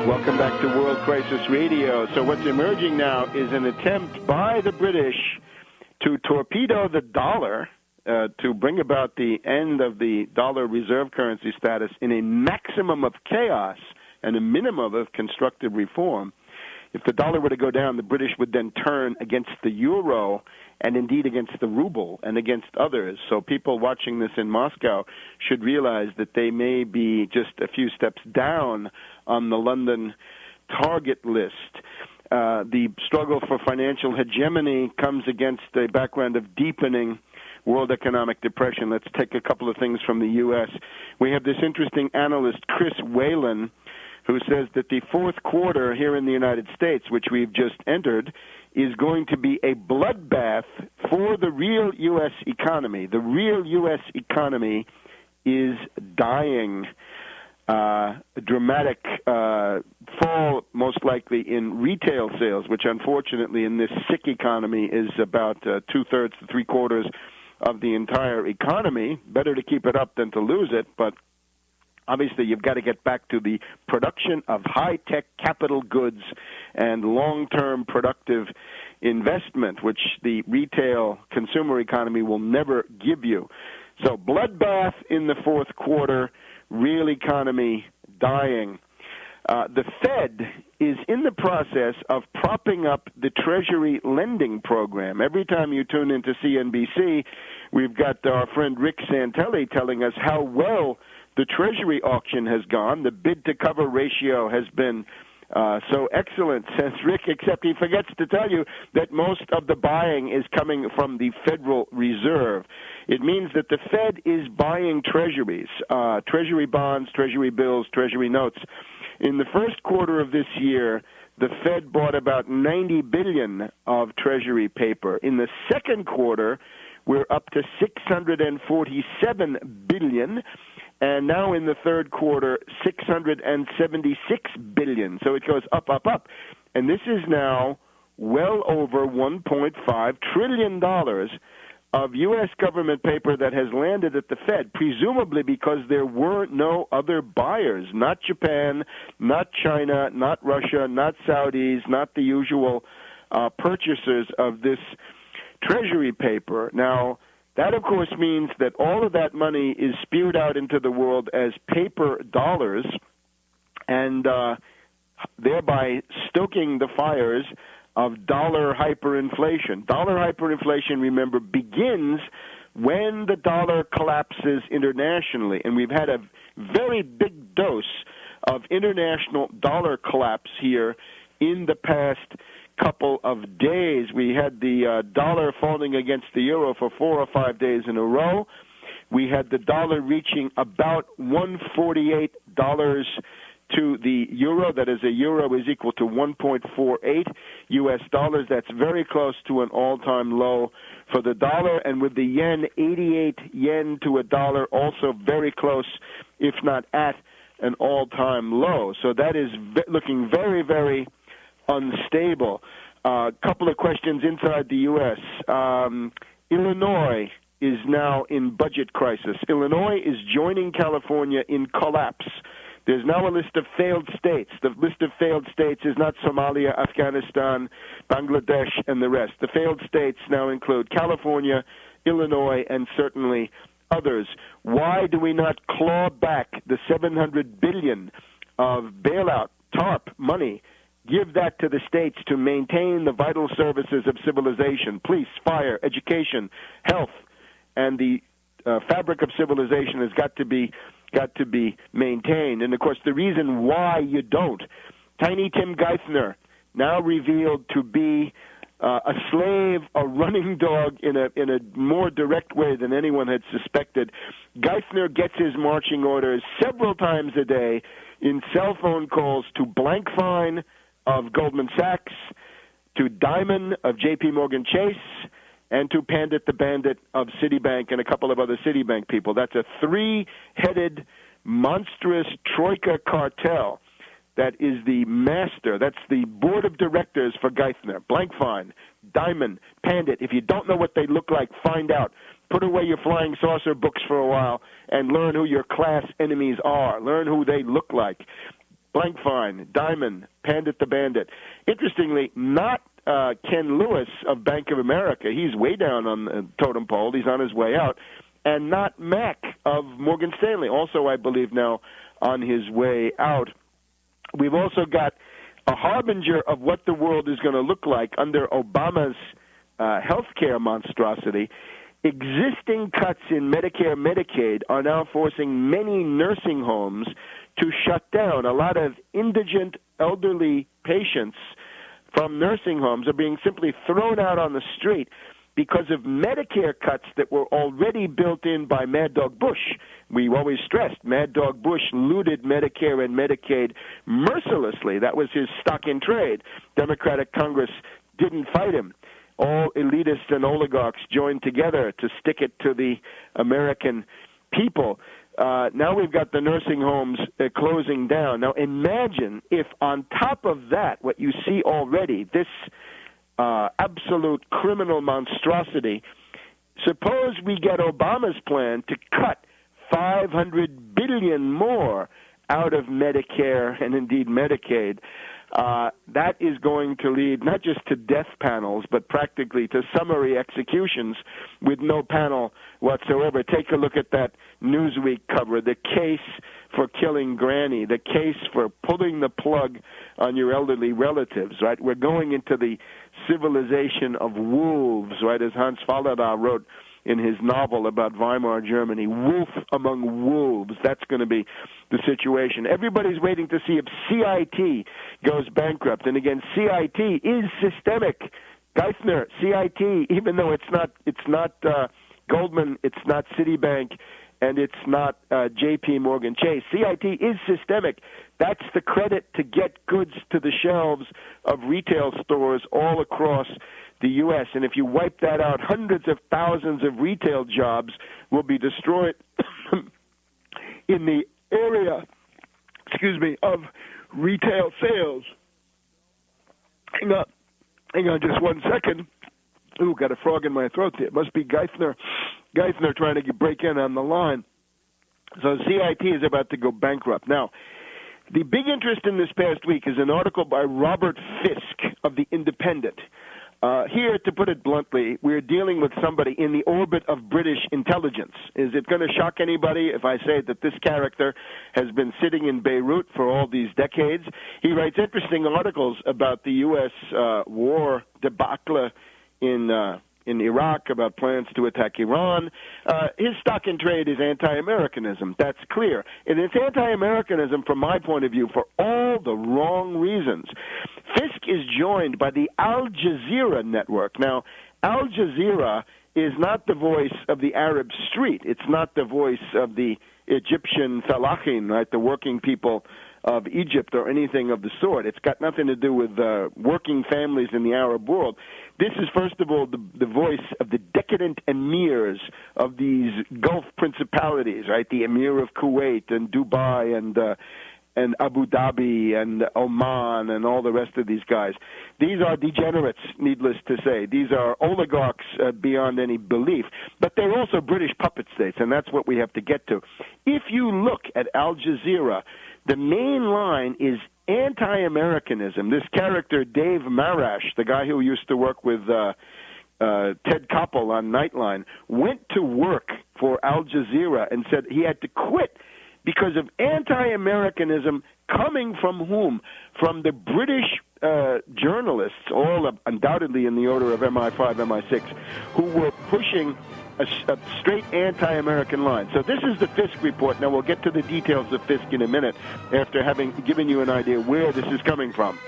Welcome back to World Crisis Radio. So what's emerging now is an attempt by the British to torpedo the dollar, to bring about the end of the dollar reserve currency status in a maximum of chaos and a minimum of constructive reform. If the dollar were to go down, the British would then turn against the euro and indeed against the ruble and against others. So people watching this in Moscow should realize that they may be just a few steps down on the London target list. The struggle for financial hegemony comes against a background of deepening world economic depression. Let's take a couple of things from the U.S. We have this interesting analyst, Chris Whalen, who says that the fourth quarter here in the United States, which we've just entered, is going to be a bloodbath for the real U.S. economy. The real U.S. economy is dying. A dramatic fall, most likely, in retail sales, which unfortunately in this sick economy is about two-thirds to three-quarters of the entire economy. Better to keep it up than to lose it, but obviously, you've got to get back to the production of high-tech capital goods and long-term productive investment, which the retail consumer economy will never give you. So bloodbath in the fourth quarter, real economy dying. The Fed is in the process of propping up the Treasury lending program. Every time you tune into CNBC, we've got our friend Rick Santelli telling us how well the Treasury auction has gone. The bid-to-cover ratio has been so excellent, says Rick, except he forgets to tell you that most of the buying is coming from the Federal Reserve. It means that the Fed is buying treasuries, treasury bonds, treasury bills, treasury notes. In the first quarter of this year, the Fed bought about $90 billion of treasury paper. In the second quarter, we're up to $647 billion. And now in the third quarter, $676 billion. So it goes up, up, up. And this is now well over $1.5 trillion of U.S. government paper that has landed at the Fed, presumably because there were no other buyers, not Japan, not China, not Russia, not Saudis, not the usual purchasers of this treasury paper. Now, that, of course, means that all of that money is spewed out into the world as paper dollars and thereby stoking the fires of dollar hyperinflation. Dollar hyperinflation, remember, begins when the dollar collapses internationally. And we've had a very big dose of international dollar collapse here in the past couple of days. We had the dollar falling against the euro for 4 or 5 days in a row. We had the dollar reaching about $1.48 to the euro. That is, a euro is equal to 1.48 U.S. dollars. That's very close to an all-time low for the dollar. And with the yen, 88 yen to a dollar, also very close, if not at, an all-time low. So that is looking very, very unstable. A couple of questions inside the U.S. Illinois is now in budget crisis. Illinois is joining California in collapse. There's now a list of failed states. The list of failed states is not Somalia, Afghanistan, Bangladesh, and the rest. The failed states now include California, Illinois, and certainly others. Why do we not claw back the $700 billion of bailout, TARP money, give that to the states to maintain the vital services of civilization, police, fire, education, health, and the fabric of civilization has got to be maintained. And, of course, the reason why you don't, Tiny Tim Geithner, now revealed to be a slave, a running dog in a more direct way than anyone had suspected. Geithner gets his marching orders several times a day in cell phone calls to Blankfein of Goldman Sachs, to Diamond of J.P. Morgan Chase, and to Pandit the Bandit of Citibank and a couple of other Citibank people. That's a three-headed, monstrous troika cartel that is the master. That's the board of directors for Geithner. Blankfein, Diamond, Pandit. If you don't know what they look like, find out. Put away your flying saucer books for a while and learn who your class enemies are. Learn who they look like. blank fine, diamond, Pandit the Bandit. Interestingly, not Ken Lewis of Bank of America. He's way down on the totem pole. He's on his way out. And not Mac of Morgan Stanley, also, I believe, now on his way out. We've also got a harbinger of what the world is going to look like under Obama's health care monstrosity. Existing cuts in Medicare, Medicaid are now forcing many nursing homes to shut down. A lot of indigent elderly patients from nursing homes are being simply thrown out on the street because of Medicare cuts that were already built in by Mad Dog Bush. We always stressed Mad Dog Bush looted Medicare and Medicaid mercilessly. That was his stock in trade. Democratic Congress didn't fight him. All elitists and oligarchs joined together to stick it to the American people. Now we've got the nursing homes closing down. Now imagine if on top of that, what you see already, this absolute criminal monstrosity, suppose we get Obama's plan to cut $500 billion more out of Medicare and indeed Medicaid. That is going to lead not just to death panels, but practically to summary executions with no panel whatsoever. Take a look at that Newsweek cover, the case for killing Granny, the case for pulling the plug on your elderly relatives, right? We're going into the civilization of wolves, right, as Hans Fallada wrote in his novel about Weimar Germany. Wolf among wolves. That's going to be the situation. Everybody's waiting to see if CIT goes bankrupt. And again, CIT is systemic. Geithner, CIT, even though it's not Goldman, it's not Citibank, and it's not J.P. Morgan Chase. CIT is systemic. That's the credit to get goods to the shelves of retail stores all across the U.S. And if you wipe that out, hundreds of thousands of retail jobs will be destroyed in the area, of retail sales. Hang on just 1 second. Ooh, got a frog in my throat there. It must be Geithner trying to break in on the line. So CIT is about to go bankrupt. Now, the big interest in this past week is an article by Robert Fisk of The Independent. Here, to put it bluntly, we're dealing with somebody in the orbit of British intelligence. Is it going to shock anybody if I say that this character has been sitting in Beirut for all these decades? He writes interesting articles about the U.S. War debacle in Iraq, about plans to attack Iran. His stock in trade is anti-Americanism. That's clear. And it's anti-Americanism, from my point of view, for all the wrong reasons. Fisk is joined by the Al Jazeera network. Now, Al Jazeera is not the voice of the Arab street. It's not the voice of the Egyptian fellaheen, right, the working people of Egypt or anything of the sort. It's got nothing to do with working families in the Arab world. This is, first of all, the voice of the decadent emirs of these Gulf principalities, right? The emir of Kuwait and Dubai and Abu Dhabi and Oman and all the rest of these guys. These are degenerates, needless to say. These are oligarchs beyond any belief. But they're also British puppet states, and that's what we have to get to. If you look at Al Jazeera, the main line is anti-Americanism. This character, Dave Marash, the guy who used to work with Ted Koppel on Nightline, went to work for Al Jazeera and said he had to quit because of anti-Americanism coming from whom? From the British journalists, all undoubtedly in the order of MI5, MI6, who were pushing a straight anti-American line. So this is the Fisk report. Now we'll get to the details of Fisk in a minute after having given you an idea where this is coming from.